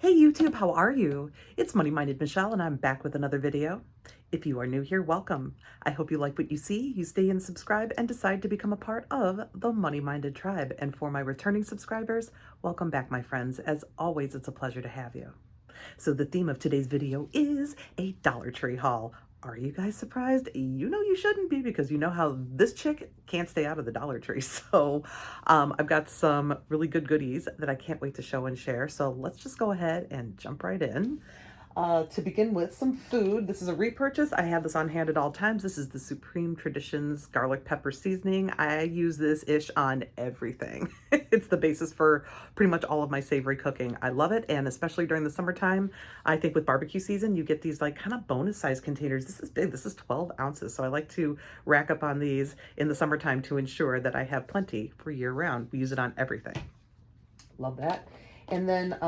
Hey YouTube, how are you? It's Money Minded Michelle and I'm back with another video. If you are new here, welcome. I hope you like what you see, you stay and subscribe and decide to become a part of the Money Minded tribe. And for my returning subscribers, welcome back, my friends. As always, it's a pleasure to have you. So the theme of today's video is a Dollar Tree haul. Are you guys surprised? You know you shouldn't be, because you know how this chick can't stay out of the Dollar Tree. So I've got some really good goodies that I can't wait to show and share. So let's just go ahead and jump right in. To begin with, some food. This is a repurchase. I have this on hand at all times. This is the Supreme Traditions garlic pepper seasoning. I use this ish on everything. It's the basis for pretty much all of my savory cooking. I love it, and especially during the summertime, I think with barbecue season, you get these like kind of bonus size containers. This is big. This is 12 ounces, so I like to rack up on these in the summertime to ensure that I have plenty for year round. We use it on everything. Love that. And then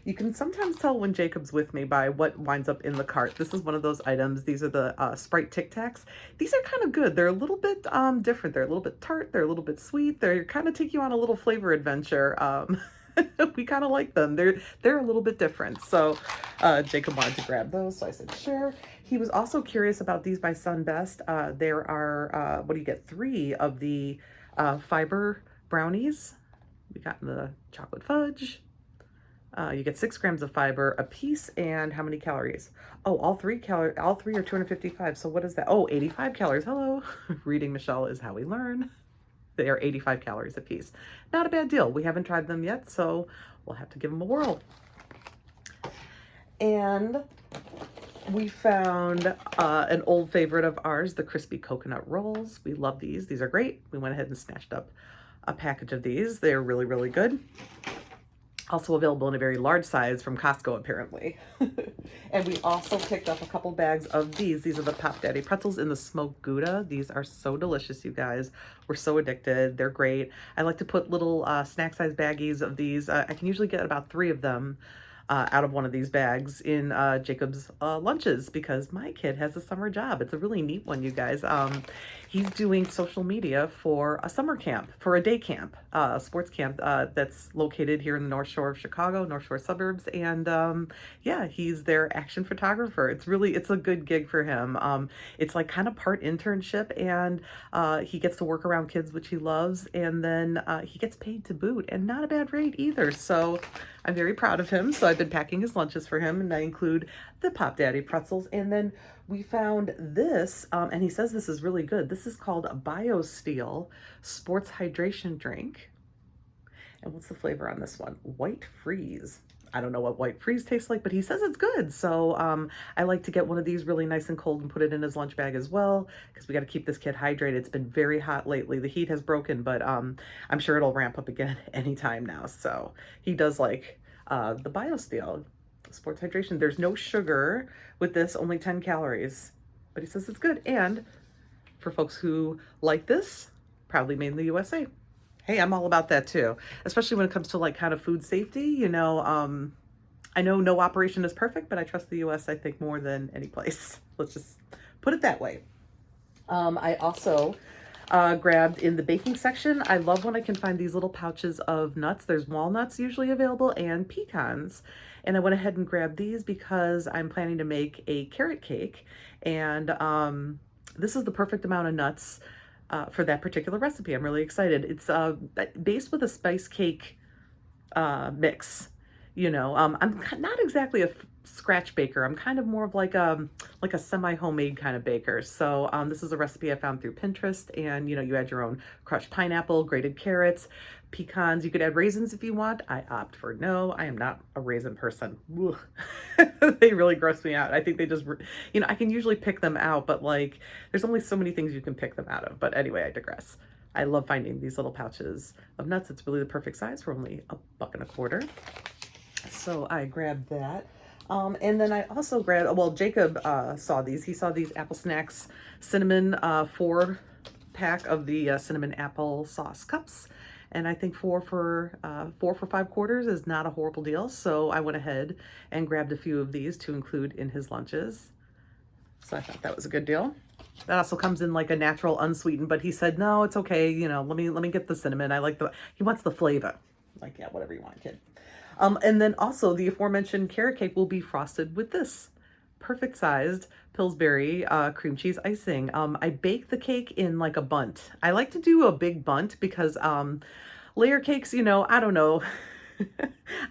you can sometimes tell when Jacob's with me by what winds up in the cart. This is one of those items. These are the Sprite Tic Tacs. These are kind of good. They're a little bit different. They're a little bit tart. They're a little bit sweet. They kind of take you on a little flavor adventure. We kind of like them. They're a little bit different. So Jacob wanted to grab those, so I said sure. He was also curious about these by Sunbest. There are, what do you get? 3 of the fiber brownies. We got the chocolate fudge. You get 6 grams of fiber a piece, and how many calories? Oh, all three are 255. So what is that? Oh, 85 calories. Hello. Reading Michelle is how we learn. They are 85 calories a piece. Not a bad deal. We haven't tried them yet, so we'll have to give them a whirl. And we found an old favorite of ours, the crispy coconut rolls. We love these. These are great. We went ahead and snatched up a package of these. They're really, really good. Also available in a very large size from Costco, apparently. And we also picked up a couple bags of these. These are the Pop Daddy pretzels in the smoked Gouda. These are so delicious, you guys. We're so addicted. They're great. I like to put little snack size baggies of these. I can usually get about 3 of them out of one of these bags in Jacob's lunches, because my kid has a summer job. It's a really neat one, you guys. He's doing social media for a summer camp, for a day camp, sports camp that's located here in the North Shore of Chicago, North Shore suburbs. And yeah, he's their action photographer. It's a good gig for him. It's like kind of part internship, and he gets to work around kids, which he loves. And then he gets paid to boot, and not a bad rate either. So I'm very proud of him. So I've been packing his lunches for him, and I include the Pop Daddy pretzels. And then we found this, and he says this is really good. This is called a BioSteel Sports Hydration Drink. And what's the flavor on this one? White Freeze. I don't know what White Freeze tastes like, but he says it's good. So I like to get one of these really nice and cold and put it in his lunch bag as well, because we got to keep this kid hydrated. It's been very hot lately. The heat has broken, but I'm sure it'll ramp up again anytime now. So he does like the BioSteel Sports Hydration. There's no sugar with this, only 10 calories, but he says it's good. And for folks who like this, proudly made in the USA. Hey, I'm all about that too, especially when it comes to like kind of food safety. You know, I know no operation is perfect, but I trust the US, I think, more than any place. Let's just put it that way. I also grabbed in the baking section. I love when I can find these little pouches of nuts. There's walnuts usually available, and pecans. And I went ahead and grabbed these because I'm planning to make a carrot cake. And this is the perfect amount of nuts for that particular recipe. I'm really excited. It's based with a spice cake mix. You know, I'm not exactly a scratch baker. I'm kind of more of like a semi-homemade kind of baker. So this is a recipe I found through Pinterest, and you know, you add your own crushed pineapple, grated carrots, pecans. You could add raisins if you want. I opt for no. I am not a raisin person. They really gross me out. I think they just, you know, I can usually pick them out, but like there's only so many things you can pick them out of. But anyway, I digress. I love finding these little pouches of nuts. It's really the perfect size for only $1.25. So I grabbed that. And then I also grabbed, well, Jacob saw these. He saw these Apple Snacks cinnamon 4-pack of the cinnamon apple sauce cups. And I think 4 for $5 is not a horrible deal. So I went ahead and grabbed a few of these to include in his lunches. So I thought that was a good deal. That also comes in like a natural unsweetened, but he said, no, it's okay. You know, let me get the cinnamon. He wants the flavor. Like, yeah, whatever you want, kid. And then also the aforementioned carrot cake will be frosted with this perfect sized Pillsbury cream cheese icing. I bake the cake in like a bundt. I like to do a big bundt because layer cakes, you know, I don't know.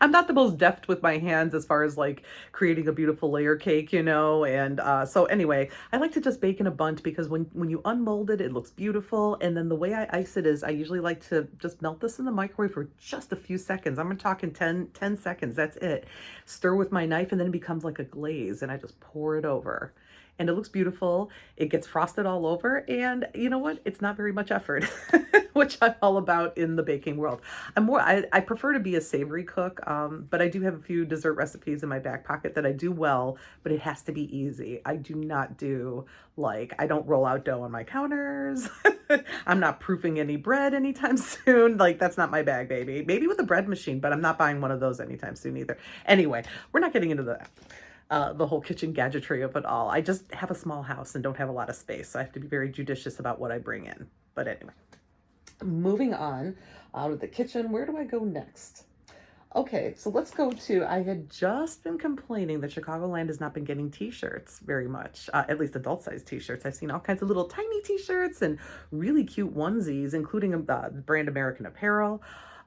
I'm not the most deft with my hands as far as like creating a beautiful layer cake, you know, and so anyway, I like to just bake in a bundt because when you unmold it, it looks beautiful. And then the way I ice it is I usually like to just melt this in the microwave for just a few seconds. I'm talking 10 seconds, that's it. Stir with my knife and then it becomes like a glaze and I just pour it over. And it looks beautiful. It gets frosted all over. And you know what? It's not very much effort, which I'm all about in the baking world. I prefer to be a savory cook, but I do have a few dessert recipes in my back pocket that I do well, but it has to be easy. I do not do I don't roll out dough on my counters. I'm not proofing any bread anytime soon. Like, that's not my bag, baby. Maybe with a bread machine, but I'm not buying one of those anytime soon either. Anyway, we're not getting into that. The whole kitchen gadgetry of it all. I just have a small house and don't have a lot of space, so I have to be very judicious about what I bring in. But anyway, moving on out of the kitchen, where do I go next? Okay, so let's go to, I had just been complaining that Chicagoland has not been getting t-shirts very much, at least adult size t-shirts. I've seen all kinds of little tiny t-shirts and really cute onesies, including the brand American Apparel.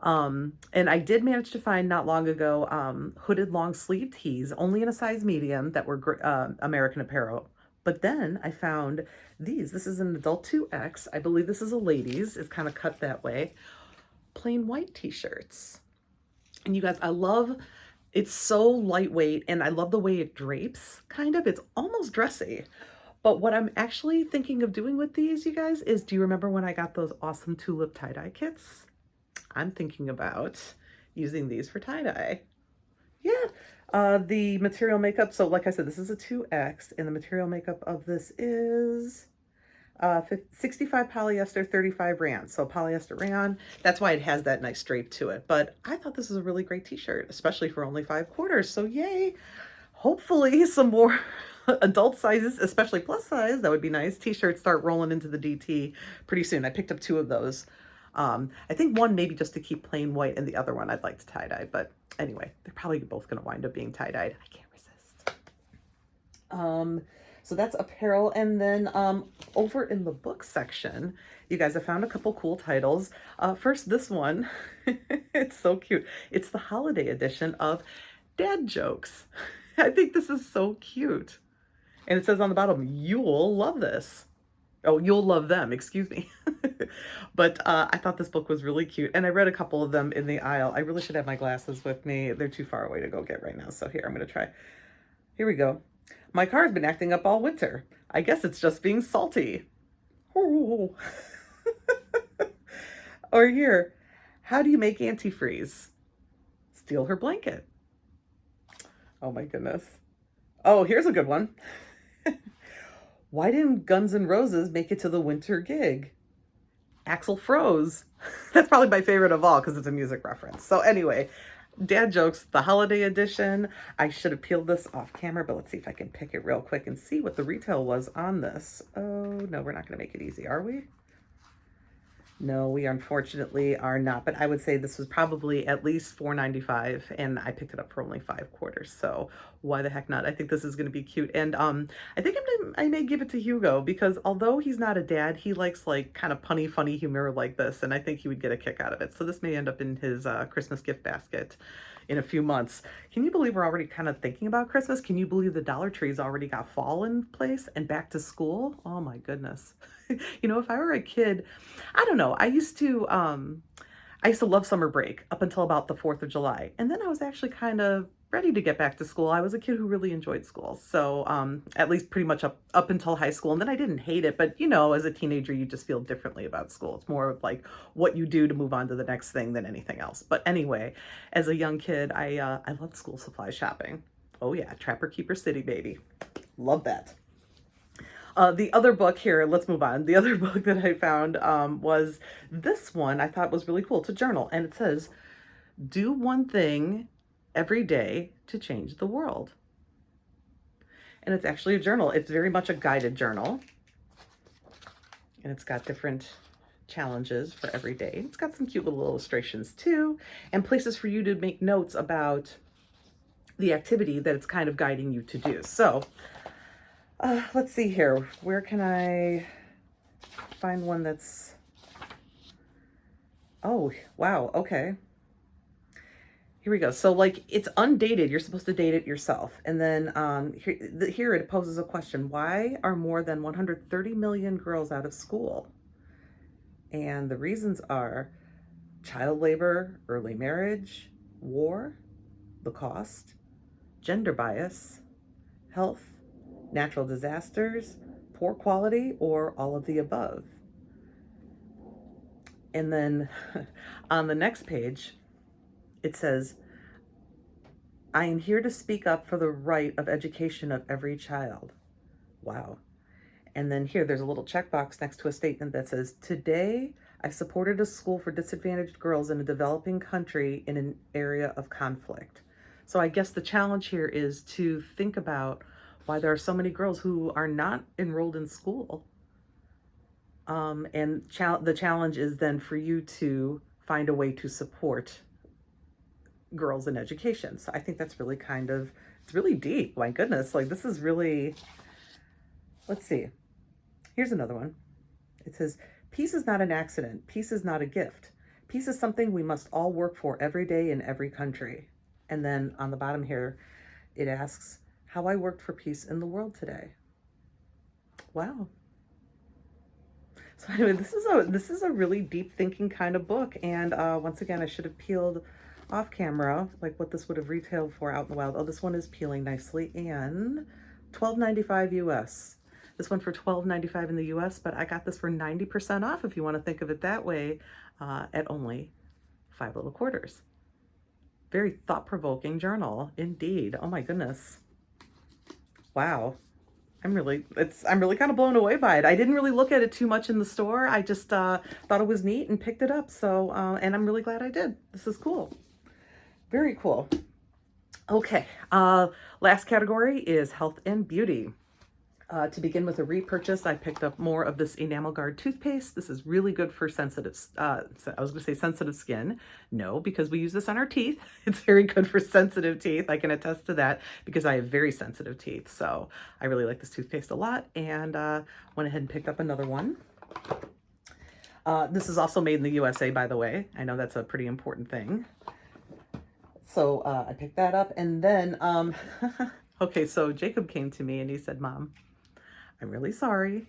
And I did manage to find not long ago hooded long sleeve tees, only in a size medium, that were American Apparel. But then I found these. This is an adult 2X. I believe this is a ladies. It's kind of cut that way. Plain white t-shirts. And you guys, it's so lightweight and I love the way it drapes, kind of. It's almost dressy. But what I'm actually thinking of doing with these, you guys, is do you remember when I got those awesome tulip tie-dye kits? I'm thinking about using these for tie-dye. Yeah, the material makeup, so like I said, this is a 2X, and the material makeup of this is 65 polyester, 35 rayon. So polyester rayon, that's why it has that nice drape to it. But I thought this was a really great t-shirt, especially for only 5/4. So yay, hopefully some more adult sizes, especially plus size, that would be nice. T-shirts start rolling into the DT pretty soon. I picked up 2 of those. I think one maybe just to keep plain white and the other one I'd like to tie-dye, but anyway, they're probably both going to wind up being tie-dyed. I can't resist. So that's Apparel. And then over in the book section, you guys, I found a couple cool titles. First, this one. It's so cute. It's the holiday edition of Dad Jokes. I think this is so cute. And it says on the bottom, you'll love this. Oh, you'll love them, excuse me. But I thought this book was really cute. And I read a couple of them in the aisle. I really should have my glasses with me. They're too far away to go get right now. So here, I'm going to try. Here we go. My car's been acting up all winter. I guess it's just being salty. Ooh. Or here, how do you make antifreeze? Steal her blanket. Oh my goodness. Oh, here's a good one. Why didn't Guns N' Roses make it to the winter gig? Axl froze. That's probably my favorite of all because it's a music reference. So anyway, Dad Jokes, the holiday edition. I should have peeled this off camera, but let's see if I can pick it real quick and see what the retail was on this. Oh, no, we're not going to make it easy, are we? No, we unfortunately are not, but I would say this was probably at least $4.95 and I picked it up for only 5/4. So why the heck not? I think this is going to be cute. And I think I may give it to Hugo because although he's not a dad, he likes like kind of punny, funny humor like this. And I think he would get a kick out of it. So this may end up in his Christmas gift basket in a few months. Can you believe we're already kind of thinking about Christmas? Can you believe the Dollar Tree's already got fall in place and back to school? Oh my goodness. You know, if I were a kid, I don't know. I used to love summer break up until about the 4th of July. And then I was actually kind of ready to get back to school. I was a kid who really enjoyed school. So at least pretty much up until high school. And then I didn't hate it. But, you know, as a teenager, you just feel differently about school. It's more of like what you do to move on to the next thing than anything else. But anyway, as a young kid, I loved school supply shopping. Oh yeah, Trapper Keeper City, baby. Love that. The other book here, let's move on. The other book that I found was this one I thought was really cool. It's a journal and it says, do one thing every day to change the world. And it's actually a journal. It's very much a guided journal. And it's got different challenges for every day. It's got some cute little illustrations too, and places for you to make notes about the activity that it's kind of guiding you to do. So let's see here. Where can I find one that's, oh, wow, okay. Here we go. So like it's undated. You're supposed to date it yourself. And then here it poses a question. Why are more than 130 million girls out of school? And the reasons are child labor, early marriage, war, the cost, gender bias, health, natural disasters, poor quality, or all of the above. And then on the next page, it says, I am here to speak up for the right of education of every child. Wow. And then here, there's a little checkbox next to a statement that says, today, I supported a school for disadvantaged girls in a developing country in an area of conflict. So I guess the challenge here is to think about why there are so many girls who are not enrolled in school. And the challenge is then for you to find a way to support girls in education. So I think that's really it's really deep. My goodness, like this is really, let's see. Here's another one. It says, peace is not an accident. Peace is not a gift. Peace is something we must all work for every day in every country. And then on the bottom here, it asks, how I worked for peace in the world today. Wow. So anyway, this is a really deep thinking kind of book. And once again, I should have peeled off camera, like what this would have retailed for out in the wild. Oh, this one is peeling nicely, and $12.95 US. This one for $12.95 in the US, but I got this for 90% off, if you want to think of it that way, at only 5 little quarters. Very thought-provoking journal, indeed. Oh my goodness. Wow. I'm really kind of blown away by it. I didn't really look at it too much in the store. I just thought it was neat and picked it up. So, and I'm really glad I did. This is cool. Very cool. Okay, last category is health and beauty. To begin with a repurchase, I picked up more of this Enamel Guard toothpaste. This is really good for sensitive, I was going to say sensitive skin. No, because we use this on our teeth. It's very good for sensitive teeth. I can attest to that because I have very sensitive teeth. So I really like this toothpaste a lot, and went ahead and picked up another one. This is also made in the USA, by the way. I know that's a pretty important thing. So I picked that up, and then, okay, so Jacob came to me and he said, Mom, I'm really sorry,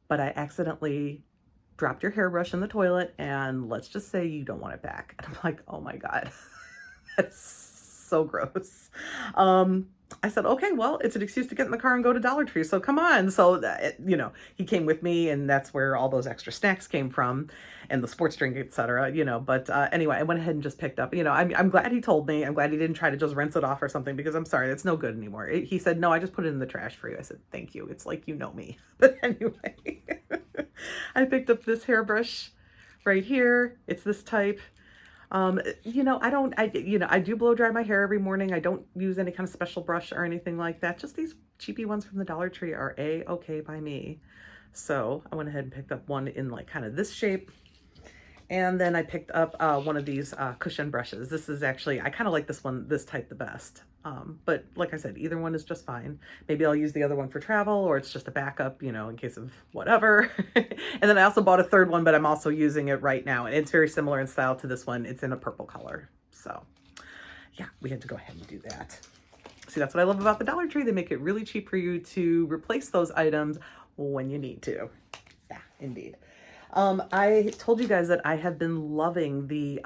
but I accidentally dropped your hairbrush in the toilet, and let's just say you don't want it back. And I'm like, oh my God, that's so gross. I said, okay, well, it's an excuse to get in the car and go to Dollar Tree, so come on. So, he came with me, and that's where all those extra snacks came from, and the sports drink, etc. But anyway, I went ahead and just picked up, I'm glad he told me. I'm glad he didn't try to just rinse it off or something, because I'm sorry, it's no good anymore. He said, no, I just put it in the trash for you. I said, thank you. It's like, you know me. But anyway, I picked up this hairbrush right here. It's this type. I do blow dry my hair every morning. I don't use any kind of special brush or anything like that. Just these cheapy ones from the Dollar Tree are A-okay by me. So I went ahead and picked up one in like kind of this shape. And then I picked up one of these cushion brushes. This is actually, I kind of like this type the best. But like I said, either one is just fine. Maybe I'll use the other one for travel, or it's just a backup, in case of whatever. And then I also bought a third one, but I'm also using it right now. And it's very similar in style to this one. It's in a purple color. So yeah, we had to go ahead and do that. See, that's what I love about the Dollar Tree. They make it really cheap for you to replace those items when you need to. Yeah, indeed. I told you guys that I have been loving the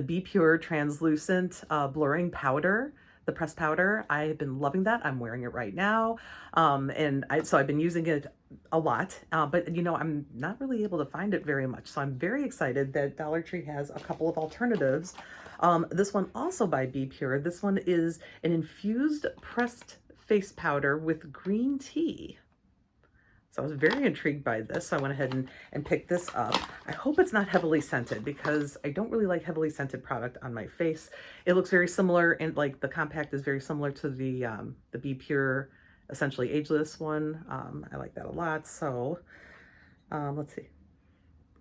Be Pure translucent blurring powder, the pressed powder. I have been loving that. I'm wearing it right now. So I've been using it a lot, but I'm not really able to find it very much. So I'm very excited that Dollar Tree has a couple of alternatives. This one also by Be Pure. This one is an infused pressed face powder with green tea. So I was very intrigued by this. So I went ahead and picked this up. I hope it's not heavily scented, because I don't really like heavily scented product on my face. It looks very similar, and like the compact is very similar to the Be Pure Essentially Ageless one. I like that a lot. So let's see.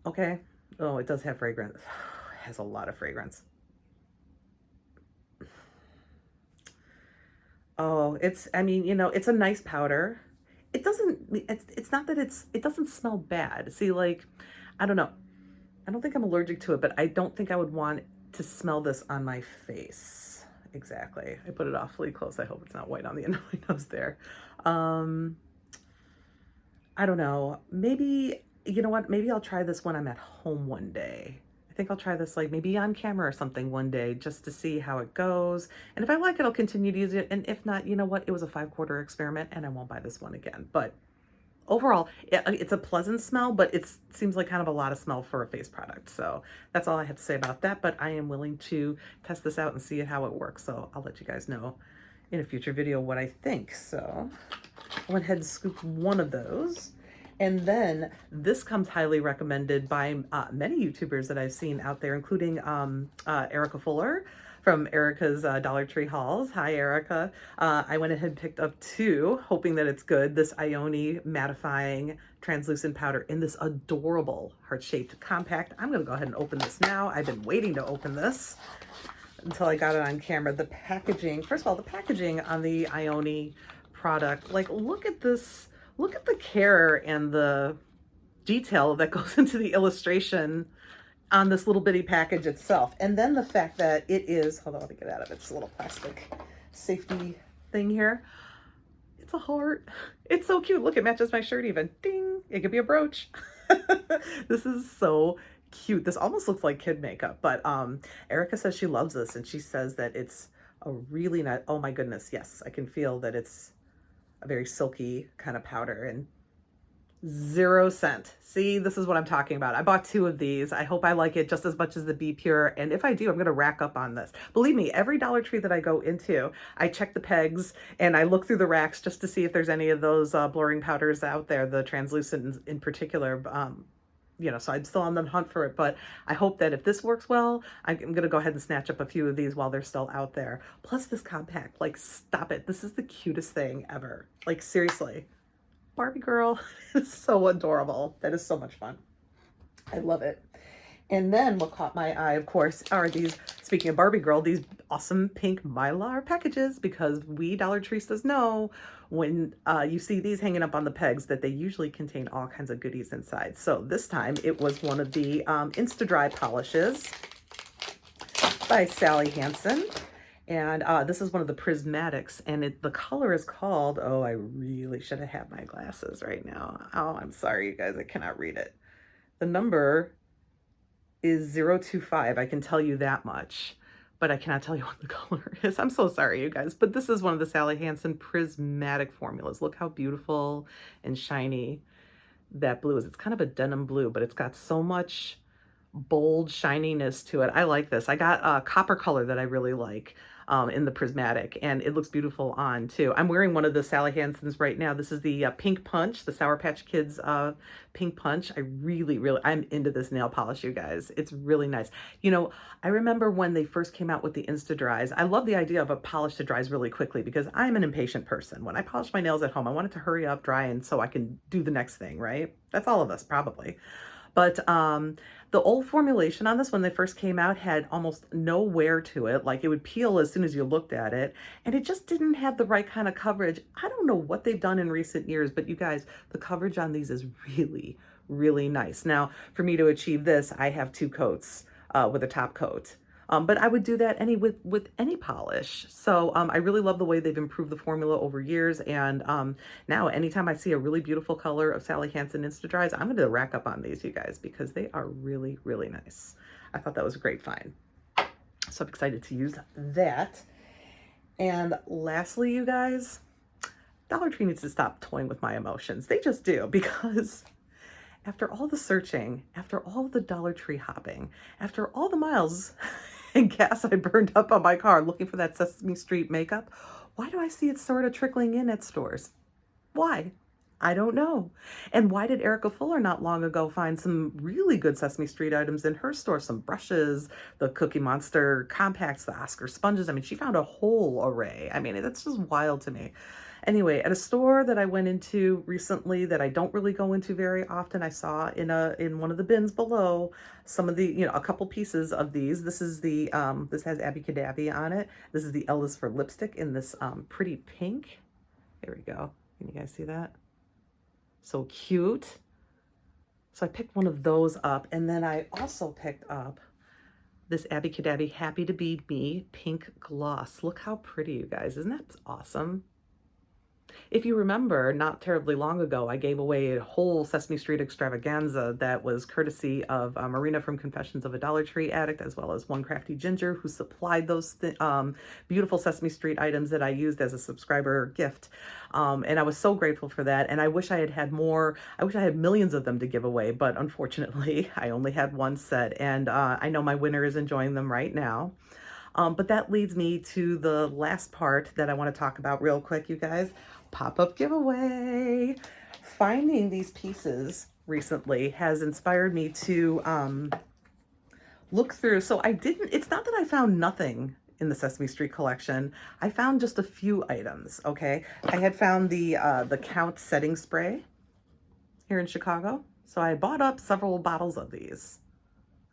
Okay. Oh, it does have fragrance. It has a lot of fragrance. Oh, I mean, it's a nice powder. It's not that it doesn't smell bad. See, like, I don't know. I don't think I'm allergic to it, but I don't think I would want to smell this on my face. Exactly. I put it awfully close. I hope it's not white on the end of my nose there. Um, I don't know. Maybe, you know what? Maybe I'll try this when I'm at home one day. I think I'll try this like maybe on camera or something one day just to see how it goes. And if I like it, I'll continue to use it. And if not, you know what? It was a 5-quarter experiment and I won't buy this one again. But overall, it's a pleasant smell, but it seems like kind of a lot of smell for a face product. So that's all I have to say about that. But I am willing to test this out and see how it works. So I'll let you guys know in a future video what I think. So I went ahead and scooped one of those. And then this comes highly recommended by many YouTubers that I've seen out there, including Erica Fuller from Erica's Dollar Tree hauls. Hi, Erica. I went ahead and picked up 2, hoping that it's good. This Ioni mattifying translucent powder in this adorable heart-shaped compact. I'm going to go ahead and open this now. I've been waiting to open this until I got it on camera. The packaging, first of all, the packaging on the Ioni product, like, look at this. Look at the care and the detail that goes into the illustration on this little bitty package itself. And then the fact that it is, hold on, let me get out of it. It's a little plastic safety thing here. It's a heart. It's so cute. Look, it matches my shirt even. Ding. It could be a brooch. This is so cute. This almost looks like kid makeup, but Erica says she loves this and she says that it's a really nice, oh my goodness, yes, I can feel that it's a very silky kind of powder and 0 scent. See, this is what I'm talking about. I bought 2 of these. I hope I like it just as much as the Be Pure. And if I do, I'm going to rack up on this. Believe me, every Dollar Tree that I go into, I check the pegs and I look through the racks just to see if there's any of those blurring powders out there, the translucent in particular. So I'm still on the hunt for it, but I hope that if this works well, I'm going to go ahead and snatch up a few of these while they're still out there. Plus this compact, like, stop it. This is the cutest thing ever. Like, seriously. Barbie girl is so adorable. That is so much fun. I love it. And then what caught my eye, of course, are these, speaking of Barbie girl, these awesome pink Mylar packages, because we Dollar Trees know when you see these hanging up on the pegs that they usually contain all kinds of goodies inside. So this time it was one of the Insta-Dry polishes by Sally Hansen. And this is one of the prismatics, and the color is called, oh, I really should have had my glasses right now. Oh, I'm sorry, you guys, I cannot read it. The number is 025. I can tell you that much, but I cannot tell you what the color is. I'm so sorry, you guys, but this is one of the Sally Hansen prismatic formulas. Look how beautiful and shiny that blue is. It's kind of a denim blue, but it's got so much bold shininess to it. I like this. I got a copper color that I really like in the prismatic, and it looks beautiful on too. I'm wearing one of the Sally Hansen's right now. This is the Pink Punch, the Sour Patch Kids Pink Punch. I'm into this nail polish, you guys. It's really nice. I remember when they first came out with the Insta Dries. I love the idea of a polish that dries really quickly because I'm an impatient person. When I polish my nails at home, I want it to hurry up, dry, and so I can do the next thing, right? That's all of us probably. But the old formulation on this, when they first came out, had almost no wear to it. Like, it would peel as soon as you looked at it. And it just didn't have the right kind of coverage. I don't know what they've done in recent years, but you guys, the coverage on these is really, really nice. Now, for me to achieve this, I have 2 coats with a top coat. But I would do that with any polish. So I really love the way they've improved the formula over years. And now anytime I see a really beautiful color of Sally Hansen Insta Dries, I'm going to rack up on these, you guys, because they are really, really nice. I thought that was a great find. So I'm excited to use that. And lastly, you guys, Dollar Tree needs to stop toying with my emotions. They just do, because after all the searching, after all the Dollar Tree hopping, after all the miles and gas I burned up on my car looking for that Sesame Street makeup, why do I see it sort of trickling in at stores? Why? I don't know. And why did Erica Fuller not long ago find some really good Sesame Street items in her store? Some brushes, the Cookie Monster compacts, the Oscar sponges. I mean, she found a whole array. I mean, that's just wild to me. Anyway, at a store that I went into recently that I don't really go into very often, I saw in one of the bins below some of the, a couple pieces of these. This is the this has Abby Cadabby on it. This is the L is for lipstick in this pretty pink. There we go. Can you guys see that? So cute. So I picked one of those up, and then I also picked up this Abby Cadabby Happy to Be Me pink gloss. Look how pretty, you guys. Isn't that awesome? If you remember, not terribly long ago, I gave away a whole Sesame Street extravaganza that was courtesy of Marina from Confessions of a Dollar Tree Addict, as well as One Crafty Ginger, who supplied those beautiful Sesame Street items that I used as a subscriber gift. And I was so grateful for that. And I wish I had more. I wish I had millions of them to give away, but unfortunately, I only had one set. And I know my winner is enjoying them right now. But that leads me to the last part that I want to talk about real quick, you guys. Pop-up giveaway. Finding these pieces recently has inspired me to look through. So it's not that I found nothing in the Sesame Street collection. I found just a few items, okay? I had found the Count setting spray here in Chicago. So I bought up several bottles of these.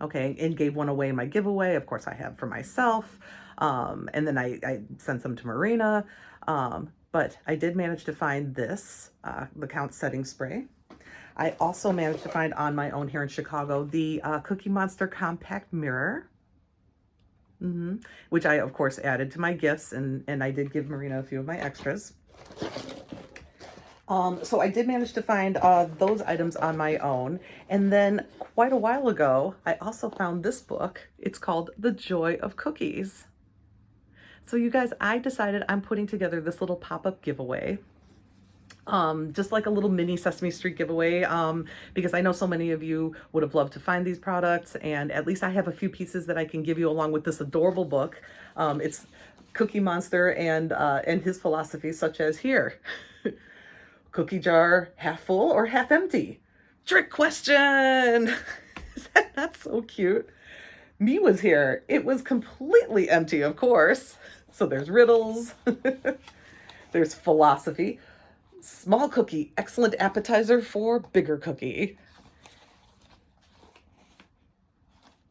Okay, and gave one away in my giveaway. Of course, I have for myself. And then I sent some to Marina. But I did manage to find this, the Count setting spray. I also managed to find on my own here in Chicago the Cookie Monster compact mirror, which I, of course, added to my gifts. And I did give Marina a few of my extras. So I did manage to find those items on my own. And then quite a while ago, I also found this book. It's called The Joy of Cookies. So you guys, I decided I'm putting together this little pop-up giveaway. Just like a little mini Sesame Street giveaway, because I know so many of you would have loved to find these products, and at least I have a few pieces that I can give you along with this adorable book. It's Cookie Monster and his philosophies, such as here. Cookie jar half full or half empty? Trick question! Is that not so cute? Me was here. It was completely empty, of course. So there's riddles. There's philosophy. Small cookie, excellent appetizer for bigger cookie.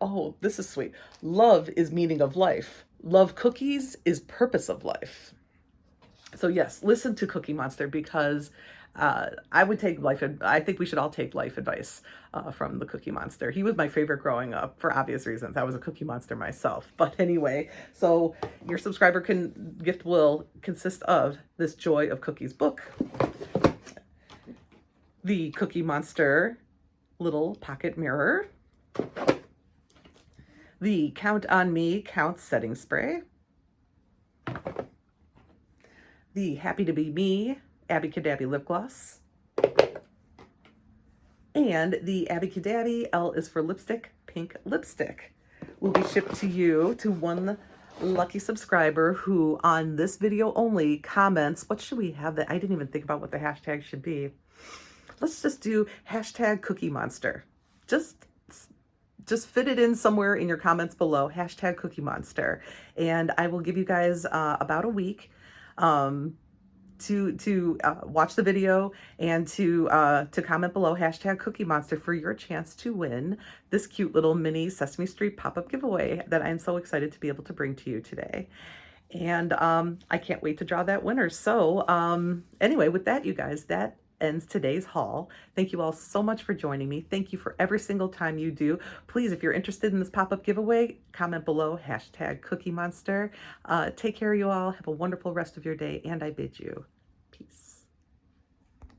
Oh, this is sweet. Love is meaning of life. Love cookies is purpose of life. So yes, listen to Cookie Monster, because I would take I think we should all take life advice from the Cookie Monster. He was my favorite growing up for obvious reasons. I was a Cookie Monster myself. But anyway, so your subscriber gift will consist of this Joy of Cookies book, the Cookie Monster little pocket mirror, the Count on Me Count setting spray, the Happy to Be Me Abby Cadabby lip gloss, and the Abby Cadabby L is for lipstick pink lipstick will be shipped to you, to one lucky subscriber who on this video only comments. What should we have? That I didn't even think about what the hashtag should be. Let's just do hashtag Cookie Monster. Just fit it in somewhere in your comments below, hashtag Cookie Monster, and I will give you guys about a week to watch the video and to comment below hashtag Cookie Monster for your chance to win this cute little mini Sesame Street pop-up giveaway that I'm so excited to be able to bring to you today. And I can't wait to draw that winner. So anyway, with that, you guys, that ends today's haul. Thank you all so much for joining me. Thank you for every single time you do. Please, if you're interested in this pop-up giveaway, comment below, hashtag Cookie Monster. Take care, you all. Have a wonderful rest of your day, and I bid you peace.